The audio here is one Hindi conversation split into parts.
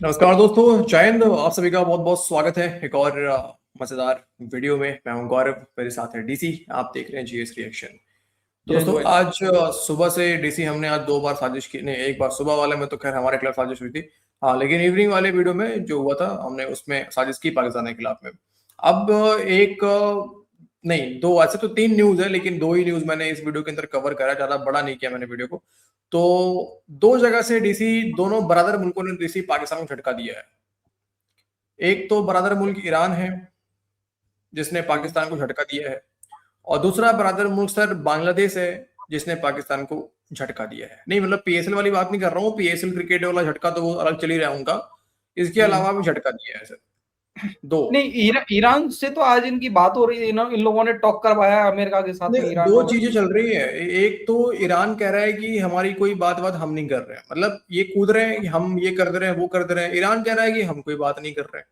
नमस्कार दोस्तों, जय हिंद। आप सभी का बहुत बहुत स्वागत है एक और मजेदार वीडियो में। मैं हूं गौरव, मेरे साथ है डीसी। आप देख रहे हैं जीएस रिएक्शन। तो जय हिंद दोस्तों, भाई। आज सुबह से डीसी हमने आज दो बार साजिश की। नहीं, एक बार सुबह वाले में तो खैर हमारे खिलाफ साजिश हुई थी। हाँ, लेकिन इवनिंग वाले वीडियो में जो हुआ था, हमने उसमें साजिश की पाकिस्तान के खिलाफ में। अब एक नहीं, दो, ऐसे तो तीन न्यूज है, लेकिन दो ही न्यूज मैंने इस वीडियो के अंदर कवर करा, ज्यादा बड़ा नहीं किया मैंने वीडियो को। तो दो जगह से डीसी, दोनों बरादर मुल्कों ने डीसी पाकिस्तान को झटका दिया है। एक तो बरादर मुल्क ईरान है, जिसने पाकिस्तान को झटका दिया है, और दूसरा बरादर मुल्क सर बांग्लादेश है, जिसने पाकिस्तान को झटका दिया है। नहीं मतलब पीएसएल वाली बात नहीं कर रहा हूँ, पीएसएल क्रिकेट वाला झटका तो वो अलग चल ही रहा है उनका। इसके हम्म। अलावा भी झटका दिया है सर, दो। नहीं, ईरान से तो आज इनकी बात हो रही है ना, इन लोगों ने टॉक करवाया अमेरिका के साथ में, नहीं, ईरान दो वालों चीजें ने। चल रही है। एक तो ईरान कह रहा है कि हमारी कोई बात हम नहीं कर रहे हैं, मतलब ये कूद रहे हैं कि हम ये कर दे रहे हैं, वो कर दे रहे हैं। ईरान कह रहा है कि हम कोई बात नहीं कर रहे हैं।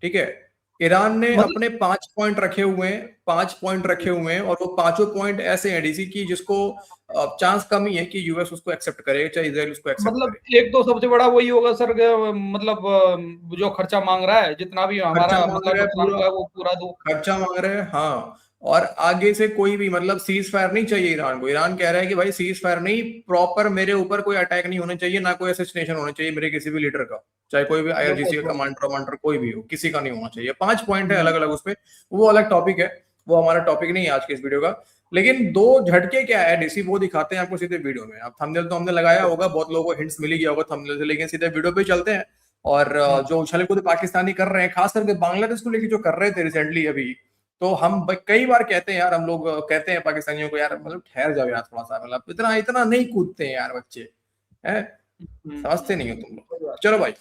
ठीक है। ईरान ने मतलब अपने 5 पॉइंट रखे हुए हैं, 5 पॉइंट रखे हुए हैं, और वो पांचों पॉइंट ऐसे हैं डीसी की जिसको चांस कम ही है कि यूएस उसको एक्सेप्ट करे, चाहे इसराइल उसको एक्सेप्ट मतलब करे। एक तो सबसे बड़ा वही होगा सर मतलब जो खर्चा मांग रहा है, जितना भी खर्चा हमारा मांग मतलब रहा है नुकसान पूरा, हुआ है वो पूरा दो। खर्चा मांग रहे हैं, हाँ। और आगे से कोई भी मतलब सीज फायर नहीं चाहिए ईरान को। ईरान कह रहा है कि भाई सीज फायर नहीं, प्रॉपर मेरे ऊपर कोई अटैक नहीं होना चाहिए, ना कोई असैसिनेशन होना चाहिए मेरे किसी भी लीडर का, चाहे कोई भी बिल्कुल आईआरजीसी का बिल्कुल। कमांडर वमांडर कोई भी हो, किसी का नहीं होना चाहिए। 5 पॉइंट है हम्म। अलग अलग उसमें, वो अलग टॉपिक है। वो हमारा टॉपिक नहीं है आज के इस वीडियो का। लेकिन दो झटके क्या है डीसी, वो दिखाते हैं आपको सीधे वीडियो में। अब थंबनेल तो हमने लगाया होगा, बहुत लोगों को हिंट्स मिल ही गया होगा थंबनेल से, लेकिन सीधे वीडियो पे चलते हैं। और हम्म। जो उछल कूद पाकिस्तानी कर रहे हैं, खास करके बांग्लादेश को लेकर जो कर रहे थे रिसेंटली अभी, तो हम कई बार कहते हैं यार, हम लोग कहते हैं पाकिस्तानियों को, यार मतलब ठहर जाओ यार थोड़ा सा, मतलब इतना इतना नहीं कूदते हैं यार बच्चे, हैं। समझते नहीं हो तुम लोग। कोई बात चलो नहीं। भाई,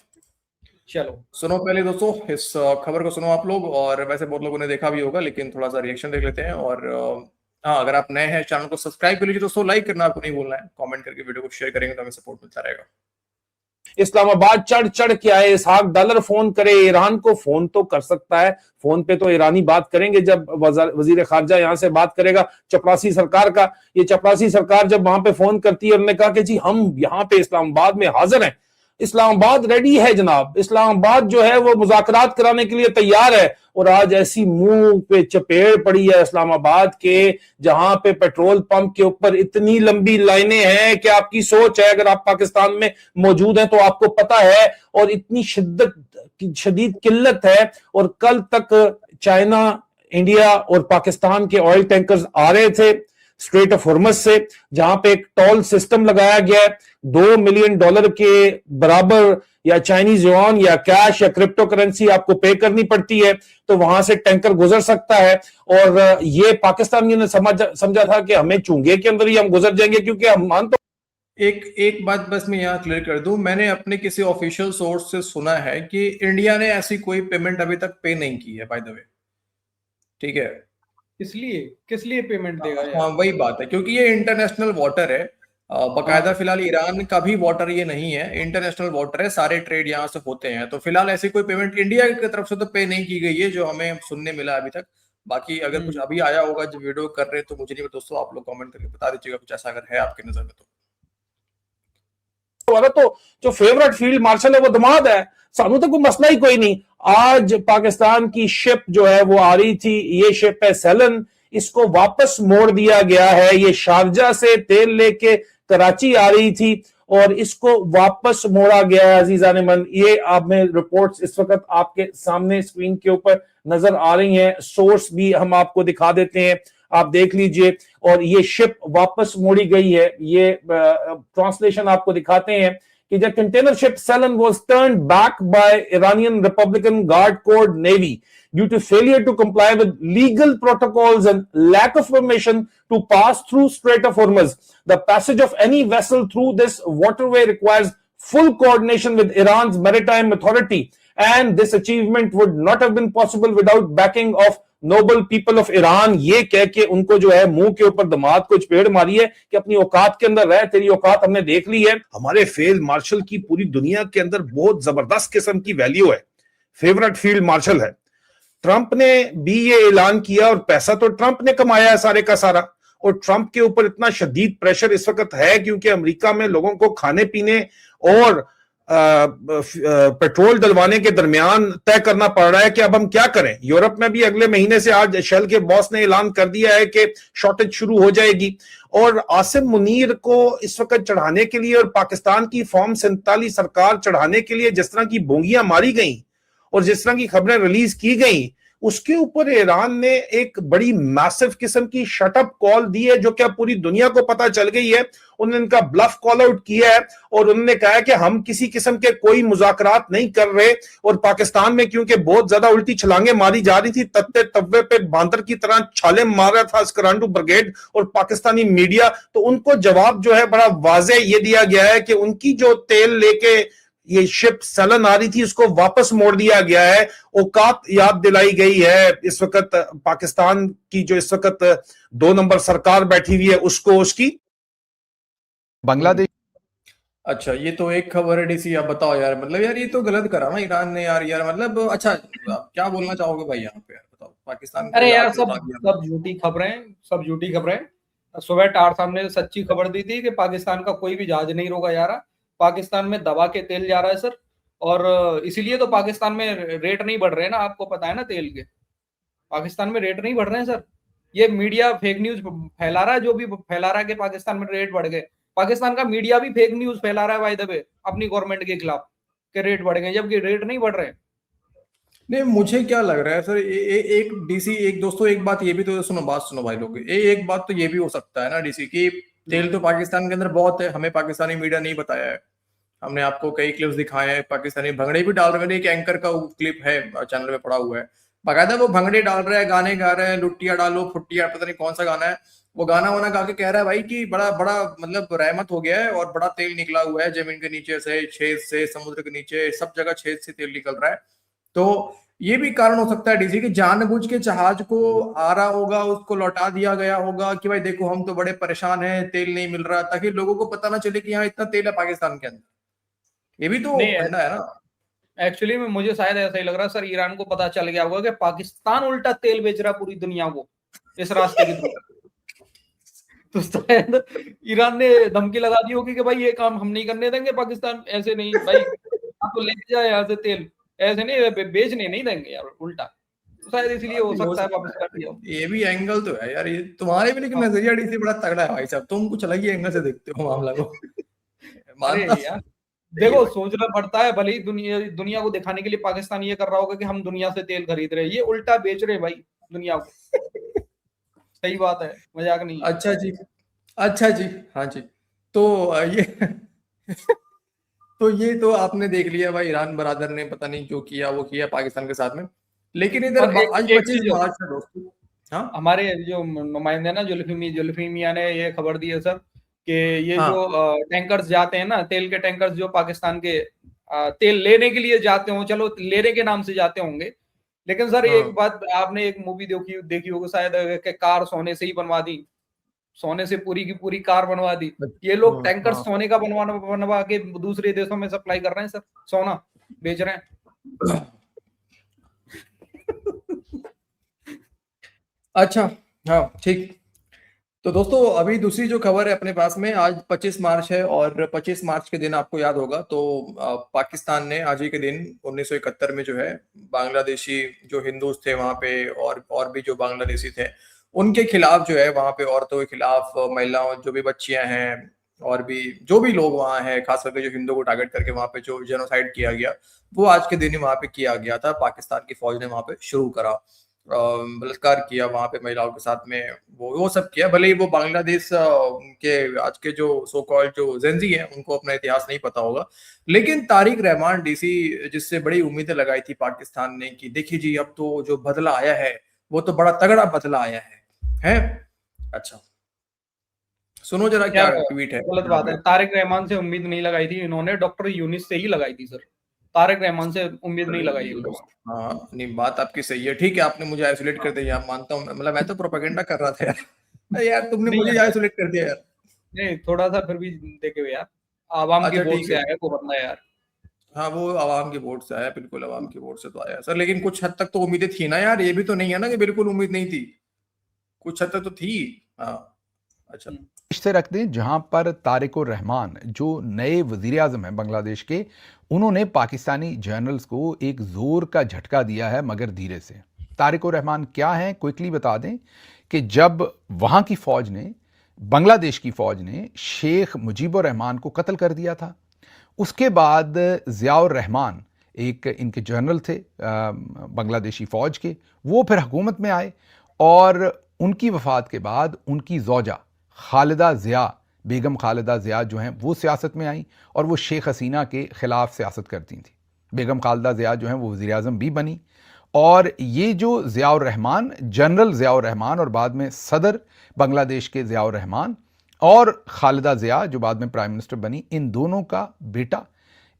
चलो। सुनो पहले दोस्तों इस खबर को सुनो आप लोग। और वैसे बहुत लोगों ने देखा भी होगा, लेकिन थोड़ा सा रिएक्शन देख लेते हैं। और हाँ, अगर आप नए हैं चैनल को सब्सक्राइब कर लीजिए दोस्तों, लाइक करना आपको नहीं भूलना है, कमेंट करके वीडियो को शेयर करेंगे तो हमें सपोर्ट मिलता रहेगा। इस्लामाबाद चढ़ चढ़ के आए। इसहाक डॉलर फोन करे ईरान को, फोन तो कर सकता है। फोन पे तो ईरानी बात करेंगे जब वजीर खारजा यहां से बात करेगा चपरासी सरकार का। ये चपरासी सरकार जब वहां पे फोन करती है, उन्होंने कहा कि जी हम यहाँ पे इस्लामाबाद में हाजिर हैं। इस्लामाबाद रेडी है जनाब, इस्लामाबाद जो है वो मुज़ाकरात कराने के लिए तैयार है। और आज ऐसी मुंह पे चपेड़ पड़ी है इस्लामाबाद के, जहां पे पेट्रोल पंप के ऊपर इतनी लंबी लाइनें हैं कि आपकी सोच है, अगर आप पाकिस्तान में मौजूद हैं तो आपको पता है। और इतनी शदीद किल्लत है। और कल तक चाइना, इंडिया और पाकिस्तान के ऑयल टैंकर्स आ रहे थे स्ट्रेट ऑफ हॉर्मज से, जहां पे एक टोल सिस्टम लगाया गया है। $2 मिलियन के बराबर या चाइनीज युआन या कैश या क्रिप्टो करेंसी आपको पे करनी पड़ती है, तो वहां से टैंकर गुजर सकता है। और ये पाकिस्तानियों ने समझा था कि हमें चूंगे के अंदर ही हम गुजर जाएंगे, क्योंकि हम मान तो एक एक बात बस मैं यहाँ क्लियर कर दूं, मैंने अपने किसी ऑफिशियल सोर्स से सुना है कि इंडिया ने ऐसी कोई पेमेंट अभी तक पे नहीं की है, बाय द वे। ठीक है। इसलिए किस लिए पेमेंट देगा हाँ, यार? वही बात है, क्योंकि ये इंटरनेशनल वाटर है। बकायदा हाँ। फिलहाल ईरान का भी वाटर ये नहीं है, इंटरनेशनल वाटर है, सारे ट्रेड यहाँ से होते हैं। तो फिलहाल ऐसी कोई पेमेंट इंडिया की तरफ से तो पे नहीं की गई है, जो हमें सुनने मिला अभी तक। बाकी अगर कुछ हम्म। अभी आया होगा जब वीडियो कर रहे हैं तो मुझे नहीं पता दोस्तों, आप लोग कमेंट करके बता दीजिएगा कुछ ऐसा अगर है आपकी नजर में तो। वाला तो जो फेवरेट फील्ड मार्शल है वो दमाद है, सानू तो कोई मसला ही कोई नहीं। आज पाकिस्तान की शिप जो है वो आ रही थी, ये शिप है सेलन, इसको वापस मोड़ दिया गया है। ये शारजा से तेल लेके कराची आ रही थी और इसको वापस मोड़ा गया है। अजीजा ने मन, ये आप में रिपोर्ट्स इस वक्त आपके सामने स्क्रीन के ऊपर नजर आ रही हैं, सोर्स भी हम आपको दिखा देते हैं, आप देख लीजिए। और ये शिप वापस मोड़ी गई है। ये ट्रांसलेशन आपको दिखाते हैं कि the container ship Selen was turned back by Iranian republican guard corps navy due to failure to comply with legal protocols and lack of permission to pass through Strait of Hormuz. The passage of any vessel through this waterway requires full coordination with Iran's maritime authority, and this achievement would not have been possible without backing of noble people of Iran. ये कह के उनको जो है मुंह के ऊपर दमाद को चपेड़ मारी है कि अपनी औकात के अंदर रह, तेरी औकात हमने देख ली है। हमारे फील्ड मार्शल की पूरी दुनिया के अंदर बहुत जबरदस्त किस्म की वैल्यू है, फेवरेट फील्ड मार्शल है। ट्रंप ने भी ये ऐलान किया और पैसा तो ट्रंप ने कमाया है सारे का सारा। और ट्रंप के ऊपर इतना शदीद प्रेशर इस वक्त है क्योंकि अमेरिका में लोगों को खाने पीने और पेट्रोल डलवाने के दरमियान तय करना पड़ रहा है कि अब हम क्या करें। यूरोप में भी अगले महीने से आज शेल के बॉस ने ऐलान कर दिया है कि शॉर्टेज शुरू हो जाएगी। और आसिम मुनीर को इस वक्त चढ़ाने के लिए और पाकिस्तान की फॉर्म 47 सरकार चढ़ाने के लिए जिस तरह की बोंगियां मारी गई और जिस तरह की खबरें रिलीज की गई, उसके ऊपर ईरान ने एक बड़ी मैसिव किस्म की शटअप कॉल दी है, जो कि अब पूरी दुनिया को पता चल गई है। उन्होंने इनका ब्लफ कॉल आउट किया है और उन्होंने कहा है कि हम किसी किस्म के कोई मुज़ाकरात नहीं कर रहे। और पाकिस्तान में क्योंकि बहुत ज्यादा उल्टी छलांगे मारी जा रही थी, तत्ते तव्वे पे बांदर की तरह छाले मार रहा था अस्करांडू ब्रिगेड और पाकिस्तानी मीडिया, तो उनको जवाब जो है बड़ा वाज़े ये दिया गया है कि उनकी जो तेल लेके ये शिप सेलन आ रही थी उसको वापस मोड़ दिया गया है। औकात याद दिलाई गई है इस वक्त पाकिस्तान की, जो इस वक्त 2 नंबर सरकार बैठी हुई है उसको, उसकी बांग्लादेश। अच्छा, ये तो एक खबर है डीसी। आप बताओ यार, मतलब यार ये तो गलत करा ना ईरान ने यार मतलब अच्छा, आप क्या बोलना चाहोगे भाई यहाँ पे यार, बताओ। पाकिस्तान को अरे यार याद बता दिया। सब झूठी खबरें, सब झूठी खबरें। सुबह टार साहब ने सच्ची खबर दी थी कि पाकिस्तान का कोई भी जहाज नहीं रोका जा रहा, पाकिस्तान में दबा के तेल जा रहा है सर। और इसीलिए तो पाकिस्तान में रेट नहीं बढ़ रहे हैं ना, आपको पता है ना तेल के। पाकिस्तान में रेट नहीं बढ़ रहे हैं सर, ये मीडिया फेक न्यूज फैला रहा है, जो भी फैला रहा है कि पाकिस्तान में रेट बढ़ गए। पाकिस्तान का मीडिया भी फेक न्यूज फैला रहा है बाय द वे अपनी गवर्नमेंट के खिलाफ कि रेट बढ़ गए, जबकि रेट नहीं बढ़ रहे हैं। नहीं, मुझे क्या लग रहा है सर, एक डीसी, एक दोस्तों, एक बात ये भी तो सुनो, बात सुनो भाई लोग। एक बात तो ये भी हो सकता है ना डीसी की, तेल तो पाकिस्तान के अंदर बहुत है, हमें पाकिस्तानी मीडिया नहीं बताया है। हमने आपको कई क्लिप्स दिखाए हैं, पाकिस्तानी भंगड़े भी डाल रहे हैं। एक एंकर का क्लिप है चैनल में पड़ा हुआ है, बाकायदा वो भंगड़े डाल रहा है, गाने गा रहे हैं, लुट्टिया डालो फुट्टिया, पता नहीं कौन सा गाना है वो, गाना वाना गा के कह रहा है भाई कि बड़ा बड़ा मतलब रहमत हो गया है और बड़ा तेल निकला हुआ है जमीन के नीचे से, छेद से, समुद्र के नीचे, सब जगह छेद से तेल निकल रहा है। तो ये भी कारण हो सकता है डीसी की, जानबूझ के जहाज को आ रहा होगा, उसको लौटा दिया गया होगा कि भाई देखो हम तो बड़े परेशान हैं, तेल नहीं मिल रहा, ताकि लोगों को पता ना चले कि यहाँ इतना तेल है पाकिस्तान के अंदर। ये भी तो नहीं, फंडा है ना। एक्चुअली में मुझे शायद ऐसा ही लग रहा है सर, ईरान को पता चल गया होगा कि पाकिस्तान उल्टा तेल बेच रहा पूरी दुनिया को इस रास्ते के थ्रू। तो शायद ईरान ने धमकी लगा दी होगी कि भाई ये काम हम नहीं करने देंगे, पाकिस्तान ऐसे नहीं भाई, आप तो लेके जाए यहाँ से तेल, ऐसे नहीं बेचने नहीं देंगे यार उल्टा। तो शायद इसलिए हो सकता है वापस कर दिया। ये भी एंगल तो है यार, ये तुम्हारे भी लेकिन नजरिया डीसी बड़ा तगड़ा है भाई साहब, तुम कुछ अलग ही एंगल से देखते हो मामला को। अरे मानता यार देखो, सोचना पड़ता है, भले ही दुनिया को दिखाने के लिए पाकिस्तान ये कर रहा होगा कि हम दुनिया से तेल खरीद रहे हैं, ये उल्टा बेच रहे हैं भाई दुनिया को। सही बात है, मजाक नहीं है। अच्छा जी, अच्छा जी, हाँ जी। तो ये तो ये तो आपने देख लिया भाई, ईरान बरादर ने पता नहीं जो किया वो किया पाकिस्तान के साथ में। लेकिन इधर और आज एक 25 चीज मार्च है दोस्तों। हाँ हमारे जो नुमाइंदे ना जुल्फी मियां ने ये खबर दी है सर कि ये हाँ जो टैंकर्स जाते हैं ना, तेल के टैंकर्स जो पाकिस्तान के तेल लेने के लिए जाते हो, चलो लेने के नाम से जाते होंगे, लेकिन सर हाँ एक बात, आपने एक मूवी देखी होगी शायद कि कार सोने से ही बनवा दी, सोने से पूरी की पूरी कार बनवा दी। ये लोग टैंकर हाँ सोने का बनवा के दूसरे देशों में सप्लाई कर रहे हैं सर, सोना बेच रहे हैं। अच्छा, हाँ ठीक। तो दोस्तों अभी दूसरी जो खबर है अपने पास में, आज 25 मार्च है और 25 मार्च के दिन आपको याद होगा तो पाकिस्तान ने आज ही के दिन 1971 में जो है बांग्लादेशी जो हिंदूज थे वहां पे और भी जो बांग्लादेशी थे उनके खिलाफ जो है, वहां पे औरतों के खिलाफ, महिलाओं, जो भी बच्चियां हैं और भी जो भी लोग वहां हैं, खास करके जो हिंदू को टारगेट करके वहां पे जो जेनोसाइड किया गया, वो आज के दिन ही वहां पे किया गया था। पाकिस्तान की फौज ने वहां पे शुरू करा, बलात्कार किया वहां पे महिलाओं के साथ में, वो सब किया। भले ही वो बांग्लादेश के आज के जो सो कॉल्ड जो जेंजी हैं उनको अपना इतिहास नहीं पता होगा, लेकिन तारिक रहमान डीसी जिससे बड़ी उम्मीदें लगाई थी पाकिस्तान ने कि देखिए जी अब तो जो बदला आया है वो तो बड़ा तगड़ा बदला आया है। अच्छा सुनो जरा क्या ट्वीट है। गलत बात है, तारिक रहमान से उम्मीद नहीं लगाई थी इन्होंने, डॉक्टर यूनिस से ही लगाई थी सर, तारिक रहमान से उम्मीद नहीं लगाई इन्होंने। हाँ नहीं, बात आपकी सही है, ठीक है, आपने मुझे आइसोलेट कर दिया, मानता हूँ, मतलब मैं तो प्रोपेगेंडा कर रहा था यार। यार तुमने नहीं मुझे यार, आइसोलेट कर दिया यार। नहीं थोड़ा सा फिर भी देखे हुए यार, आवाम की अच्छा वोट ठीक से है, आया को बंदा यार। हाँ वो आवाम की वोट से आया, बिल्कुल आवाम की वोट से तो आया सर, लेकिन कुछ हद तक तो उम्मीदें थी ना यार, ये भी तो नहीं है ना कि बिल्कुल उम्मीद नहीं थी, कुछ हद तक तो थी। हाँ अच्छा, से रख दें, जहां पर तारिकुर रहमान जो नए वजीर आजम हैं बांग्लादेश के, उन्होंने पाकिस्तानी जर्नल्स को एक जोर का झटका दिया है, मगर धीरे से। तारिकुर रहमान क्या है, क्विकली बता दें कि जब वहां की फौज ने, बांग्लादेश की फौज ने शेख मुजीबुर रहमान को कत्ल कर दिया था, उसके बाद ज़ियाउर रहमान एक इनके जनरल थे बांग्लादेशी फ़ौज के, वो फिर हुकूमत में आए और उनकी वफ़ात के बाद उनकी ज़ौजा खालिदा ज़िया, बेगम खालिदा ज़िया जो हैं वो सियासत में आई और वो शेख हसीना के ख़िलाफ़ सियासत करती थी। बेगम खालिदा ज़िया जो हैं वो वज़ीर आज़म भी बनी और ये जो ज़ियाउर रहमान, जनरल ज़ियाउर रहमान और बाद में सदर बांग्लादेश के ज़ियाउर रहमान और खालिदा ज़िया जो बाद में प्राइम मिनिस्टर बनी, इन दोनों का बेटा,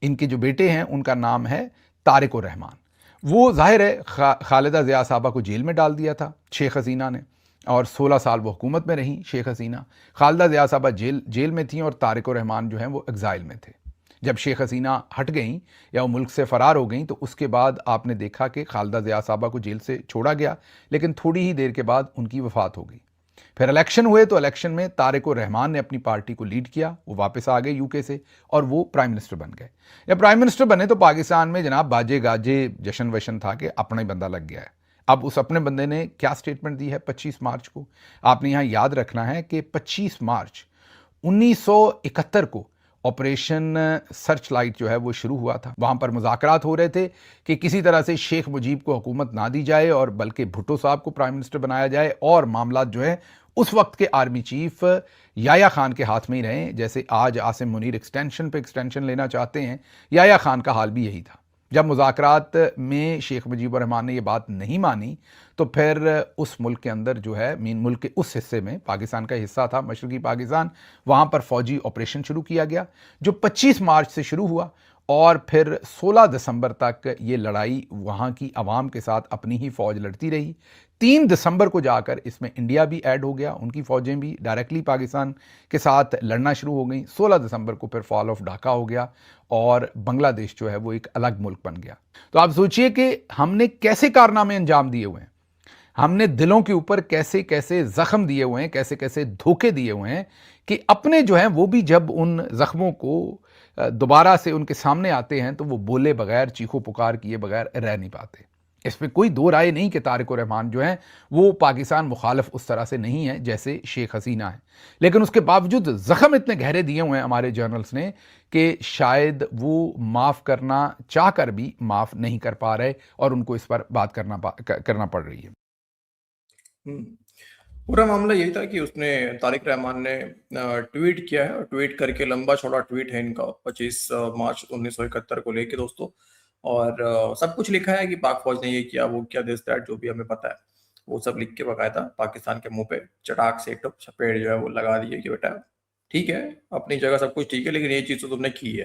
इनके जो बेटे हैं उनका नाम है तारिकुर रहमान। वो जाहिर है खालिदा ज़िया साहबा को जेल में डाल दिया था शेख हसीना ने और 16 साल वो हुकूमत में रही शेख हसीना। खालिदा ज़िया साहबा जेल में थी और तारिकुर रहमान जो हैं वो एग्ज़ाइल में थे। जब शेख हसीना हट गई या वो मुल्क से फ़रार हो गई तो उसके बाद आपने देखा कि खालिदा ज़िया साहबा को जेल से छोड़ा गया, लेकिन थोड़ी ही देर के बाद उनकी वफ़ात हो गई। फिर इलेक्शन हुए तो इलेक्शन में तारिकुर रहमान ने अपनी पार्टी को लीड किया, वो वापस आ गए यूके से और वो प्राइम मिनिस्टर बन गए। जब प्राइम मिनिस्टर बने तो पाकिस्तान में जनाब बाजे गाजे जश्न वशन था कि अपना ही बंदा लग गया है। अब उस अपने बंदे ने क्या स्टेटमेंट दी है 25 मार्च को, आपने यहाँ याद रखना है कि 25 मार्च 1971 को ऑपरेशन सर्च लाइट जो है वो शुरू हुआ था। वहाँ पर मुज़ाकरात हो रहे थे कि किसी तरह से शेख मुजीब को हुकूमत ना दी जाए और बल्कि भुट्टो साहब को प्राइम मिनिस्टर बनाया जाए और मामला जो है उस वक्त के आर्मी चीफ याया खान के हाथ में ही रहे। जैसे आज आसिम मुनीर एक्सटेंशन पे एक्सटेंशन लेना चाहते हैं, याया खान का हाल भी यही था। जब मुज़ाकरात में शेख मुजीबुर रहमान ने ये बात नहीं मानी तो फिर उस मुल्क के अंदर जो है, मीन मुल्क के उस हिस्से में, पाकिस्तान का हिस्सा था मशरकी पाकिस्तान, वहाँ पर फौजी ऑपरेशन शुरू किया गया जो 25 मार्च से शुरू हुआ और फिर 16 दिसंबर तक ये लड़ाई वहाँ की आवाम के साथ अपनी ही फ़ौज लड़ती रही। 3 दिसंबर को जाकर इसमें इंडिया भी ऐड हो गया, उनकी फ़ौजें भी डायरेक्टली पाकिस्तान के साथ लड़ना शुरू हो गई। 16 दिसंबर को फिर फॉल ऑफ ढाका हो गया और बांग्लादेश जो है वो एक अलग मुल्क बन गया। तो आप सोचिए कि हमने कैसे कारनामे अंजाम दिए हुए हैं, हमने दिलों के ऊपर कैसे कैसे ज़ख्म दिए हुए हैं, कैसे कैसे धोखे दिए हुए हैं कि अपने जो हैं वो भी जब उन ज़ख्मों को दोबारा से उनके सामने आते हैं तो वो बोले बगैर, चीखो पुकार किए बगैर रह नहीं पाते। इसमें कोई दो राय नहीं कि तारिकुर रहमान जो हैं वो पाकिस्तान मुखालिफ उस तरह से नहीं है जैसे शेख हसीना है, लेकिन उसके बावजूद ज़ख्म इतने गहरे दिए हुए हैं हमारे जर्नल्स ने कि शायद वो माफ़ करना चाह कर भी माफ़ नहीं कर पा रहे और उनको इस पर बात करना पड़ रही है। पूरा मामला यही था कि उसने, तारिक रहमान ने ट्वीट किया है और ट्वीट करके लंबा चौड़ा ट्वीट है इनका 25 मार्च 1971 को लेके दोस्तों, और सब कुछ लिखा है कि पाक फौज ने ये किया वो किया, दिस दैट, जो भी हमें पता है वो सब लिख के बकायदा पाकिस्तान के मुंह पे चटाक से टप चपेट जो है वो लगा दिए कि बेटा ठीक है, अपनी जगह सब कुछ ठीक है, लेकिन ये चीज तो तुमने की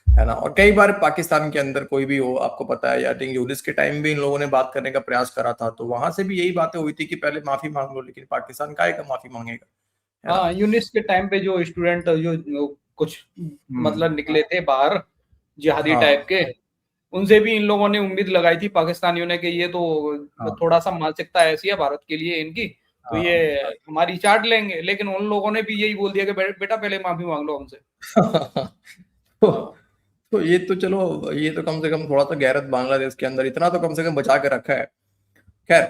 है ना। और कई बार पाकिस्तान के अंदर कोई भी हो, आपको पता है, आई थिंक यूनिस के टाइम भी इन लोगों ने बात करने का प्रयास करा था, तो वहां से भी यही बातें हुई थी कि पहले माफी मांग लो, लेकिन पाकिस्तान काहे का माफी मांगेगा, है ना। हाँ, यूनिस के टाइम पे जो स्टूडेंट जो कुछ मतलब निकले थे बाहर जिहादी टाइप के, उनसे भी इन लोगों ने उम्मीद लगाई थी पाकिस्तानियों ने कि ये तो थोड़ा सा मानसिकता ऐसी है भारत के लिए इनकी, तो ये हमारी चाट लेंगे, लेकिन उन लोगों ने भी यही बोल दिया कि बेटा पहले माफी मांग लो हमसे। तो ये तो चलो, ये तो कम से कम थोड़ा सा गैरत बांग्लादेश के अंदर इतना तो कम से कम बचा के रखा है। खैर,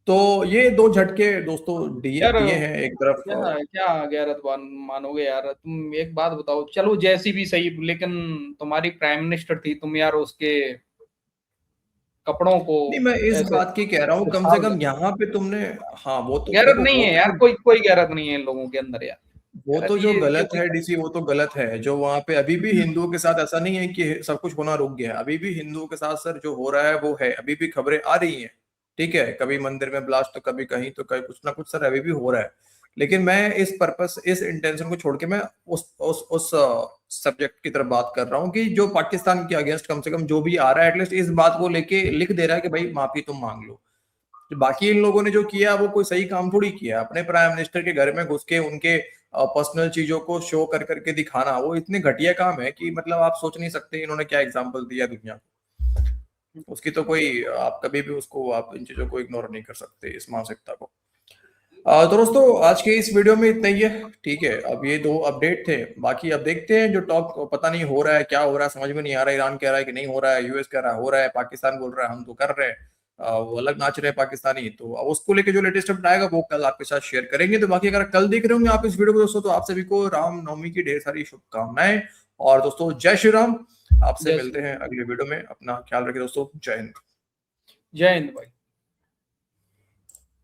तो ये दो झटके दोस्तों दिए हैं एक तरफ। क्या गैरत मानोगे यार, तुम एक बात बताओ, चलो जैसी भी सही, लेकिन तुम्हारी प्राइम मिनिस्टर थी, तुम यार उसके कपड़ों को नहीं, मैं इस बात की कह रहा हूँ कम से कम यहाँ पे तुमने, हाँ वो तो गैरत नहीं है यार, कोई गैरत नहीं है इन लोगों के अंदर यार। वो तो जो गलत है डीसी, वो तो गलत है जो वहां पे अभी भी हिंदुओं के साथ, ऐसा नहीं है कि सब कुछ होना रुक गया है, अभी भी हिंदुओं के साथ सर जो हो रहा है वो है, अभी भी खबरें आ रही हैं, ठीक है, कभी मंदिर में ब्लास्ट तो कभी कहीं तो कहीं कुछ ना कुछ सर अभी भी हो रहा है। लेकिन मैं इस पर्पस, इस इंटेंशन को छोड़ के मैं उस सब्जेक्ट की तरफ बात कर रहा हूँ कि जो पाकिस्तान के अगेंस्ट कम से कम जो भी आ रहा है एटलीस्ट इस बात को लेके लिख दे रहा है कि भाई माफी तुम मांग लो। बाकी इन लोगों ने जो किया वो कोई सही काम थोड़ी किया, अपने प्राइम मिनिस्टर के घर में घुस के उनके पर्सनल चीजों को शो कर करके दिखाना, वो इतने घटिया काम है कि मतलब आप सोच नहीं सकते इन्होंने क्या एग्जाम्पल दिया दुनिया को। उसकी तो कोई, आप कभी भी उसको, आप इन चीजों को इग्नोर नहीं कर सकते, इस मानसिकता को। तो दोस्तों आज के इस वीडियो में इतना ही है, ठीक है। अब ये 2 अपडेट थे, बाकी अब देखते हैं जो टॉक पता नहीं हो रहा है, क्या हो रहा है समझ में नहीं आ रहा है। ईरान कह रहा है कि नहीं हो रहा है, यूएस कह रहा है हो रहा है, पाकिस्तान बोल रहा है हम तो कर रहे हैं। वो अलग नाच रहे हैं पाकिस्तानी। तो अब उसको लेके जो लेटेस्ट अपडेट आएगा वो कल आपके साथ शेयर करेंगे। तो बाकी अगर कल देख रहे होंगे आप इस वीडियो को दोस्तों, तो आप सभी को रामनवमी की ढेर सारी शुभकामनाएं। और दोस्तों जय श्री राम। आपसे जय मिलते श्री हैं अगले वीडियो में। अपना ख्याल रखिए दोस्तों। जय हिंद। जय हिंद भाई।